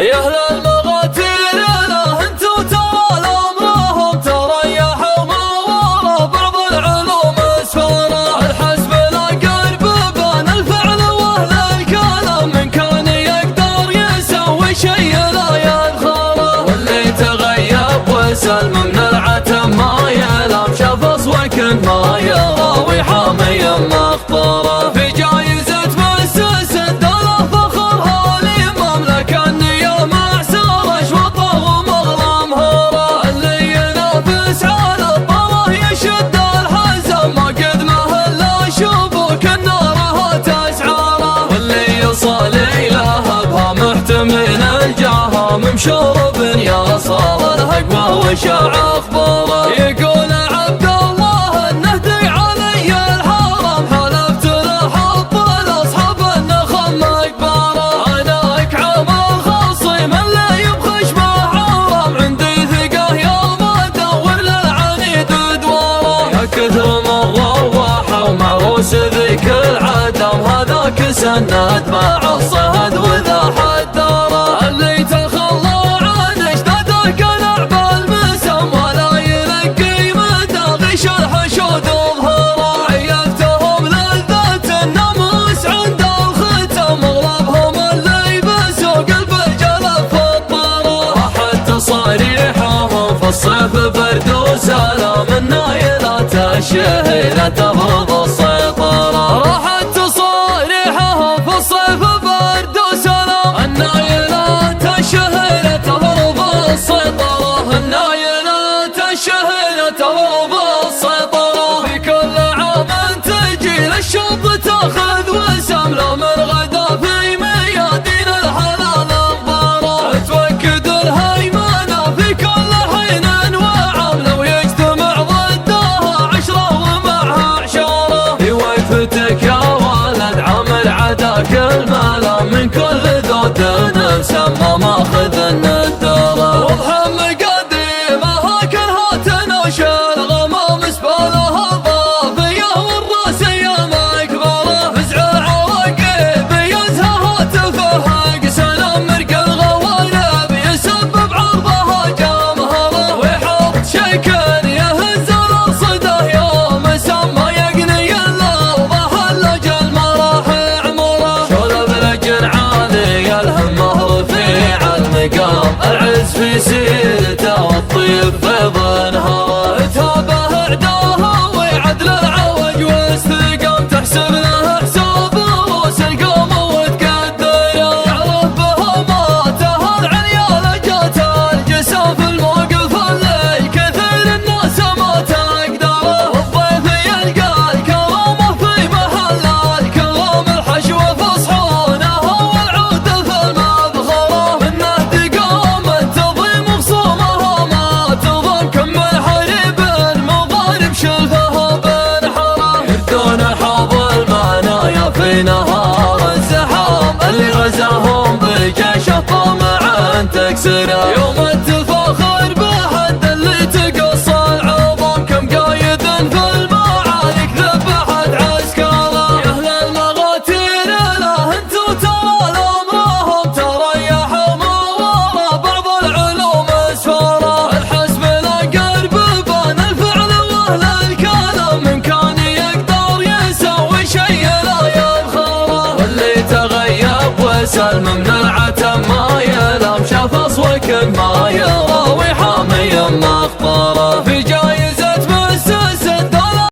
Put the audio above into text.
يا أهل المغاتير له انتو ترى الأمرهم تريحوا ما ورا بعض العلوم اسفارا. الحسب لا قرب بين الفعل واهل الكلام، من كان يقدر يسوي شيء لا يدخره. واللي تغيب وسلم من العتم ما يلام، شاف اصوك ما يرى وحامي مخطره. في جايزة مؤسس الدولة فخرها الإمام، لكني معسر اشوطه ومغلى مهوره. اللي ينافس على الطره يشد الحزم، ما قد مهل شوفك النار تسعاره. واللي يصل إله بها محتمل الجاه، ممشور بن صار الهقوى وشاع اخباره. يقول عبد الله النهدي علي الحرم، حلفت له حب الاصحاب النخم مقبره. انا اكعب الخصيم اللي يبخش بعرم، عندي ثقه يوم ادور للعنيد دواره. يا كثر من روح ومعروس ذيك العدم، هذاك سند مع الصهد وذا حداره. اللي تخلى عن اجداده قلع بالمسم، ولا يلقي مدى غش الحشود ظهره. عيفتهم لذة الناموس عند الختم، اغلبهم اللي بسوق الفجل في الطاره. راحت تصاريحهم في الصيف برد وسلام، النايلات الشهيرة تفرض السيطرة. راحت تصاريحهم في الصيف برد وسلام، النايلات الشهيرة تفرض السيطرة. النايلات الشهيرة تفرض السيطرة. في كل عام تجي للشوط تاخذ وسم، لو من غدا في ميادين الحلال انظاره. توكد الهيمنة في كل حين وعام، لو يجتمع ضدها 10 ومعها 10. في وقفتك يا ولد عامل عداك الملام، من كل ذود مسمى ماخذ النداره. وضحى مقدمها كلها تنوش الغمام، سبالها الضافيه والراسيه مكبره. فزع العواقب يزهى تفهق، سلام مرق الغوارب يسبب عرضها جمهره. ويحط شيكن يهز الارصده يوم سما، يقني اللوضه اللجل مراح عمره. شولب لجن عالي الهمه رفيع المقام، العز في سيرته والطيب في ظنها. تابه اعداها وعدل العوج واستقام، تحسب له حساب رؤوس القوم وتقدره. يعرف بهماته العليا لجات الجسام، في الموقف اللي كثير الناس ما تقدره. والضيف يلقى الكرامه في محل الكرام، الحشوه في صحونه والعود في المبخره. منه تقام التضيم خصومه ما تضم، كم من حريب مضارب شلفه بنحره. يردون حوض المنايا في نهار الزحام، اللي غزاهم بجيشه طامعا تكسره. يوم التفاخر بحد اللي تقصى العظام، كم قايد في المعارك ذبحت عسكره. يا اهل المغاتير له انتو ترى الامرهم تريحوا ما ورا بعض العلوم اسفاره. الحسب لا قرب بين الفعل واهل الكلام، من كان يقدر يسوي شيء لا يدخره. واللي تغيب وسلم من العتم ما يلام، شاف اصوك ما يرى